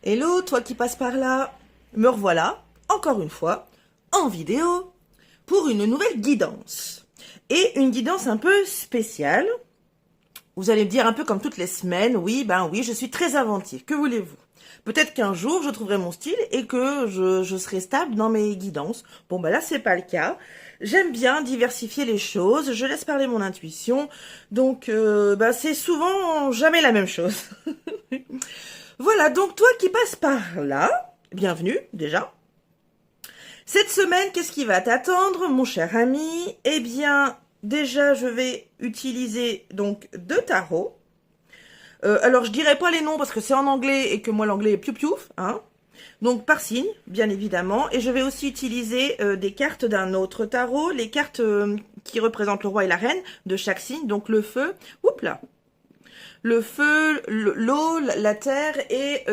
Hello, toi qui passes par là, me revoilà, encore une fois, en vidéo, pour une nouvelle guidance. Et une guidance un peu spéciale. Vous allez me dire un peu comme toutes les semaines, oui, ben oui, je suis très inventive, que voulez-vous? Peut-être qu'un jour, je trouverai mon style et que je serai stable dans mes guidances. Bon, ben là, c'est pas le cas. J'aime bien diversifier les choses, je laisse parler mon intuition. Donc, ben, c'est souvent jamais la même chose. Voilà, donc toi qui passes par là, bienvenue déjà. Cette semaine, qu'est-ce qui va t'attendre, mon cher ami? Eh bien, déjà, je vais utiliser donc deux tarots. Alors, je dirai pas les noms parce que c'est en anglais et que moi, l'anglais est piou-piouf, hein. Donc, par signe, bien évidemment. Et je vais aussi utiliser des cartes d'un autre tarot, les cartes qui représentent le roi et la reine de chaque signe. Donc, le feu, oups là, le feu, l'eau, la terre et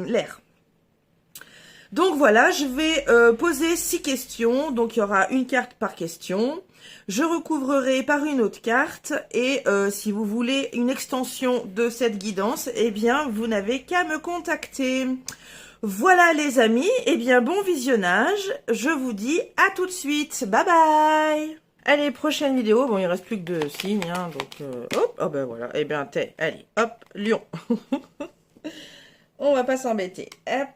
l'air. Donc voilà, je vais poser 6 questions, donc il y aura une carte par question. Je recouvrerai par une autre carte et si vous voulez une extension de cette guidance, eh bien vous n'avez qu'à me contacter. Voilà les amis, eh bien bon visionnage, je vous dis à tout de suite, bye bye. Allez, prochaine vidéo, bon il reste plus que 2 signes, hein, donc hop, oh ben voilà, eh bien allez, hop, lion. On va pas s'embêter, hop.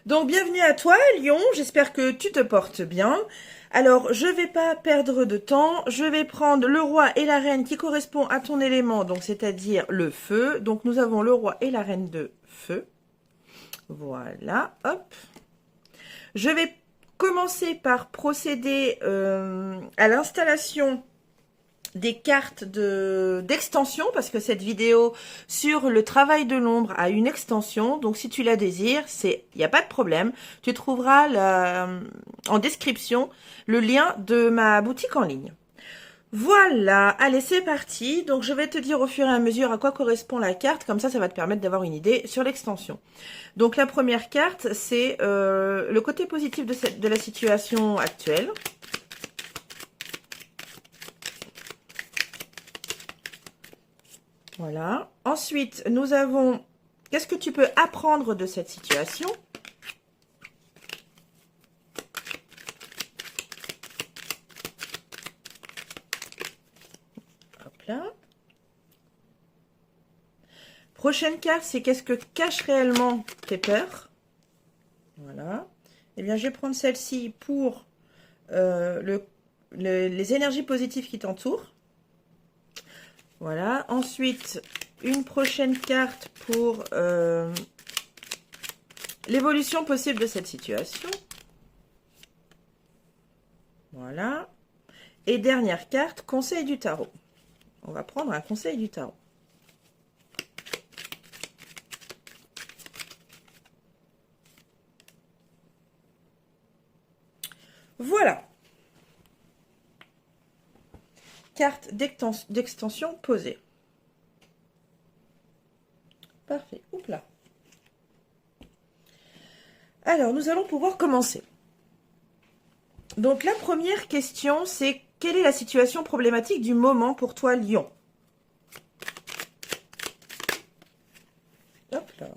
Donc, bienvenue à toi, Lion. J'espère que tu te portes bien. Alors, je vais pas perdre de temps. Je vais prendre le roi et la reine qui correspond à ton élément, donc c'est-à-dire le feu. Donc, nous avons le roi et la reine de feu. Voilà, hop. Je vais commencer par procéder à l'installation des cartes d'extension parce que cette vidéo sur le travail de l'ombre a une extension, donc si tu la désires, il n'y a pas de problème, tu trouveras en description le lien de ma boutique en ligne. Voilà, allez c'est parti, donc je vais te dire au fur et à mesure à quoi correspond la carte, comme ça va te permettre d'avoir une idée sur l'extension. Donc la première carte c'est le côté positif de la situation actuelle. Voilà. Ensuite, nous avons, qu'est-ce que tu peux apprendre de cette situation? Hop là. Prochaine carte, c'est qu'est-ce que cachent réellement tes peurs? Voilà. Eh bien, je vais prendre celle-ci pour les énergies positives qui t'entourent. Voilà. Ensuite, une prochaine carte pour l'évolution possible de cette situation. Voilà. Et dernière carte, conseil du tarot. On va prendre un conseil du tarot. Voilà. Carte d'extension posée. Parfait. Oups là. Alors, nous allons pouvoir commencer. Donc, la première question, c'est quelle est la situation problématique du moment pour toi, Lion? Hop là.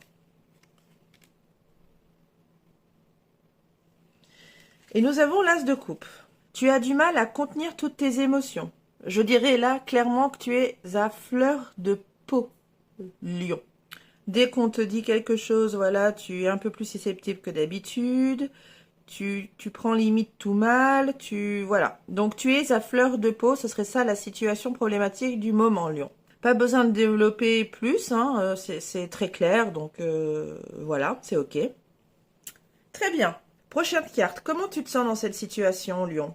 Et nous avons l'as de coupe. Tu as du mal à contenir toutes tes émotions. Je dirais là clairement que tu es à fleur de peau, Lion. Dès qu'on te dit quelque chose, voilà, tu es un peu plus susceptible que d'habitude. Tu prends limite tout mal. Voilà. Donc, tu es à fleur de peau. Ce serait ça la situation problématique du moment, Lion. Pas besoin de développer plus. Hein, c'est très clair. Donc, voilà, c'est OK. Très bien. Prochaine carte. Comment tu te sens dans cette situation, Lion?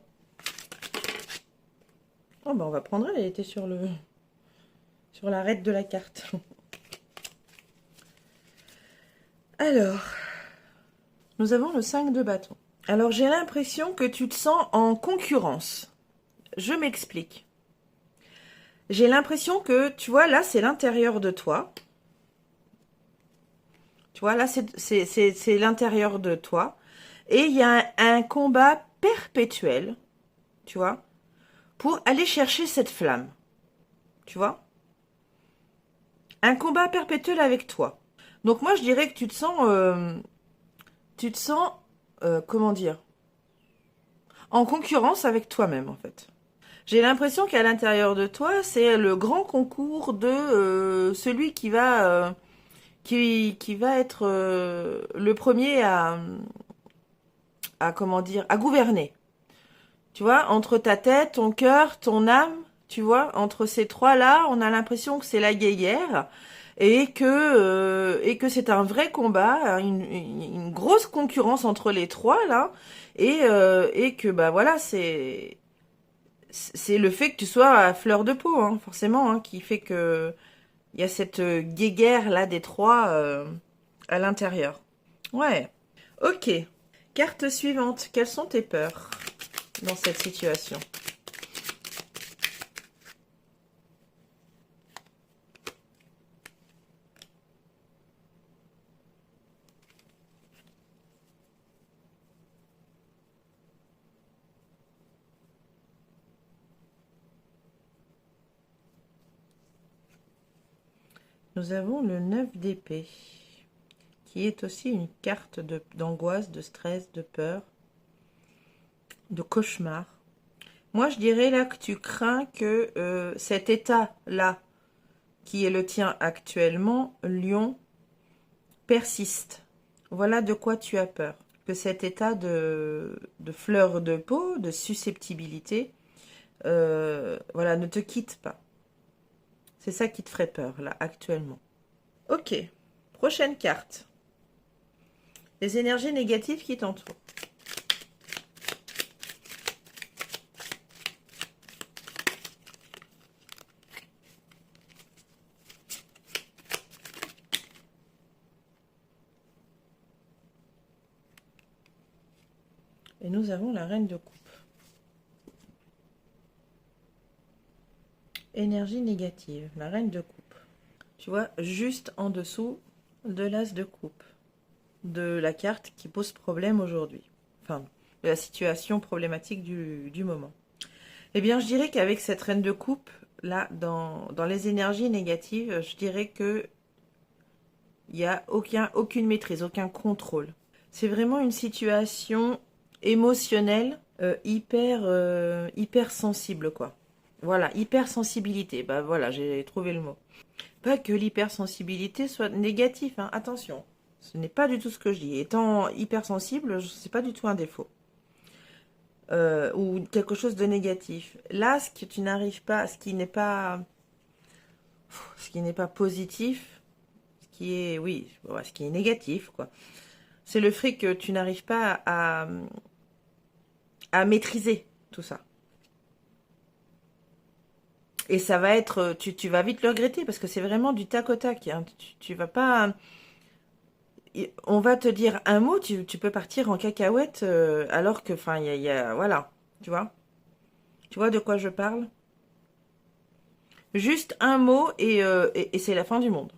Oh, ben, on va prendre elle. Elle était sur l'arête de la carte. Alors, nous avons le 5 de bâton. Alors, j'ai l'impression que tu te sens en concurrence. Je m'explique. J'ai l'impression que, tu vois, là, c'est l'intérieur de toi. Tu vois, là, c'est l'intérieur de toi. Et il y a un combat perpétuel, tu vois, pour aller chercher cette flamme. Tu vois? Un combat perpétuel avec toi. Donc moi, je dirais que tu te sens, comment dire, en concurrence avec toi-même, en fait. J'ai l'impression qu'à l'intérieur de toi, c'est le grand concours de celui qui va être le premier à comment dire, à gouverner. Tu vois, entre ta tête, ton cœur, ton âme, tu vois, entre ces trois-là, on a l'impression que c'est la guéguerre et que c'est un vrai combat, une grosse concurrence entre les trois là, et que bah voilà, c'est le fait que tu sois à fleur de peau, hein, forcément, hein, qui fait que il y a cette guéguerre là des trois à l'intérieur. Ouais. Ok. Carte suivante. Quelles sont tes peurs dans cette situation? Nous avons le 9 d'épée, qui est aussi une carte d'angoisse, de stress, de peur, de cauchemar. Moi, je dirais là que tu crains que cet état-là, qui est le tien actuellement, Lion, persiste. Voilà de quoi tu as peur. Que cet état de fleur de peau, de susceptibilité, voilà, ne te quitte pas. C'est ça qui te ferait peur, là, actuellement. Ok, prochaine carte. Les énergies négatives qui t'entourent. Et nous avons la reine de coupe. Énergie négative, la reine de coupe. Tu vois, juste en dessous de l'as de coupe. De la carte qui pose problème aujourd'hui. Enfin, de la situation problématique du moment. Eh bien, je dirais qu'avec cette reine de coupe, là, dans les énergies négatives, je dirais que il n'y a aucune maîtrise, aucun contrôle. C'est vraiment une situation émotionnelle hyper sensible, quoi. Voilà, hypersensibilité. Bah voilà, j'ai trouvé le mot. Pas que l'hypersensibilité soit négatif, hein, attention. Ce n'est pas du tout ce que je dis. Étant hypersensible, c'est pas du tout un défaut. Ou quelque chose de négatif. Là, ce que tu n'arrives pas, ce qui n'est pas positif, ce qui est, oui, ouais, ce qui est négatif, quoi. C'est le fait que tu n'arrives pas à maîtriser tout ça. Et ça va être, tu vas vite le regretter parce que c'est vraiment du tac au tac, hein. Tu vas pas, on va te dire un mot, tu peux partir en cacahuète alors que, enfin, voilà, tu vois. Tu vois de quoi je parle? Juste un mot et c'est la fin du monde.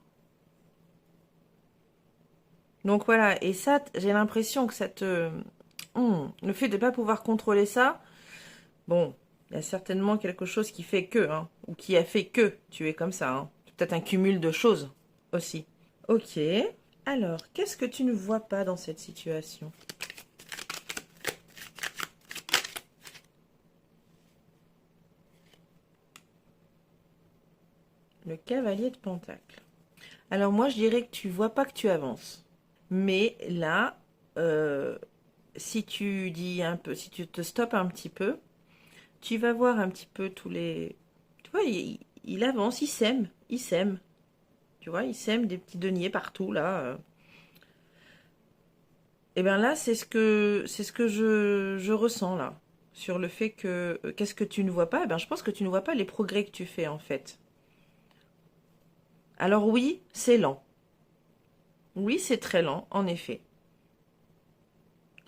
Donc voilà, et ça, j'ai l'impression que ça te... le fait de ne pas pouvoir contrôler ça, bon, il y a certainement quelque chose qui fait que, hein, ou qui a fait que tu es comme ça. Hein. Peut-être un cumul de choses aussi. Ok. Alors, qu'est-ce que tu ne vois pas dans cette situation? Le cavalier de Pentacle. Alors moi, je dirais que tu vois pas que tu avances. Mais là, si tu dis un peu, si tu te stoppes un petit peu, tu vas voir un petit peu tous les... Tu vois, il avance, il sème, il sème. Tu vois, il sème des petits deniers partout, là. Et bien là, c'est ce que je ressens, là. Sur le fait que... Qu'est-ce que tu ne vois pas? Eh ben, je pense que tu ne vois pas les progrès que tu fais, en fait. Alors oui, c'est lent. Oui, c'est très lent, en effet.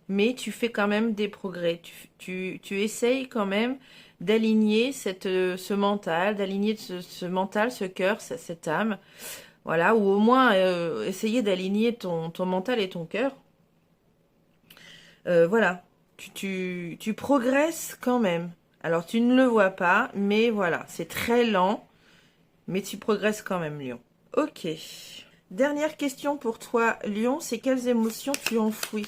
Mais tu fais quand même des progrès. Tu essayes quand même d'aligner ce mental, d'aligner ce mental, ce cœur, cette âme. Voilà, ou au moins essayer d'aligner ton mental et ton cœur. Voilà, tu progresses quand même. Alors tu ne le vois pas, mais voilà, c'est très lent, mais tu progresses quand même, Lion. Ok. Dernière question pour toi, Lion, c'est quelles émotions tu enfouis?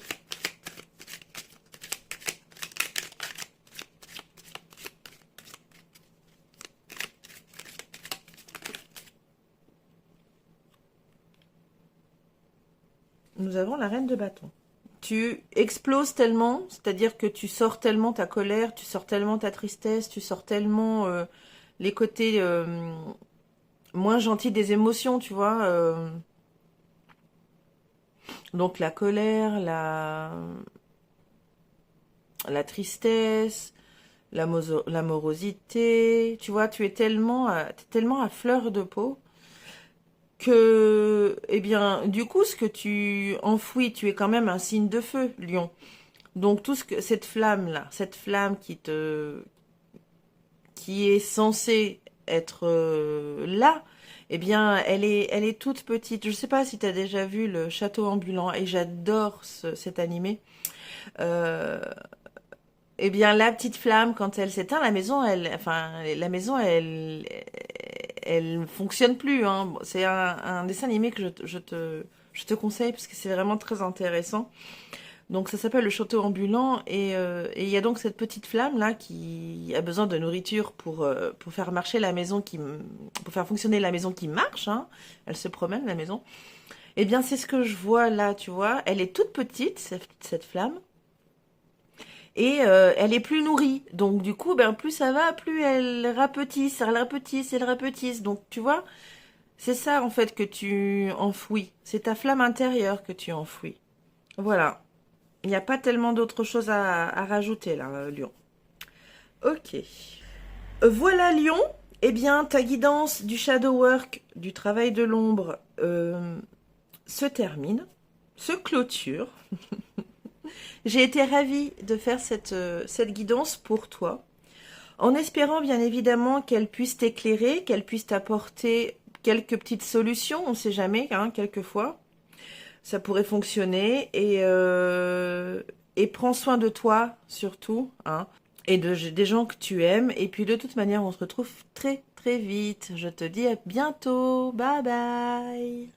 Nous avons la reine de bâton. Tu exploses tellement, c'est-à-dire que tu sors tellement ta colère, tu sors tellement ta tristesse, tu sors tellement les côtés moins gentils des émotions, tu vois. Donc la colère, la tristesse, la morosité, tu vois, t'es tellement à fleur de peau que, eh bien, du coup, ce que tu enfouis, tu es quand même un signe de feu, Lion. Donc tout ce que cette flamme là, cette flamme qui est censée être là, eh bien, elle est toute petite. Je sais pas si tu as déjà vu le château ambulant et j'adore cet animé. Euh, eh bien, la petite flamme, quand elle s'éteint, la maison, elle fonctionne plus, hein. Bon, c'est un dessin animé que je te conseille parce que c'est vraiment très intéressant. Donc ça s'appelle le château ambulant et il y a donc cette petite flamme là qui a besoin de nourriture pour faire marcher la maison pour faire fonctionner la maison qui marche, hein. Elle se promène la maison. Eh bien c'est ce que je vois là, tu vois. Elle est toute petite cette flamme et elle est plus nourrie. Donc du coup ben plus ça va, plus elle rapetisse, elle rapetisse. Donc tu vois, c'est ça en fait que tu enfouis. C'est ta flamme intérieure que tu enfouis. Voilà. Il n'y a pas tellement d'autres choses à rajouter là, Lion. Ok. Voilà, Lion. Eh bien, ta guidance du shadow work, du travail de l'ombre, se termine, se clôture. J'ai été ravie de faire cette guidance pour toi, en espérant bien évidemment qu'elle puisse t'éclairer, qu'elle puisse t'apporter quelques petites solutions, on ne sait jamais, hein, quelquefois. Ça pourrait fonctionner et prends soin de toi surtout, hein, et des gens que tu aimes. Et puis de toute manière, on se retrouve très très vite. Je te dis à bientôt. Bye bye.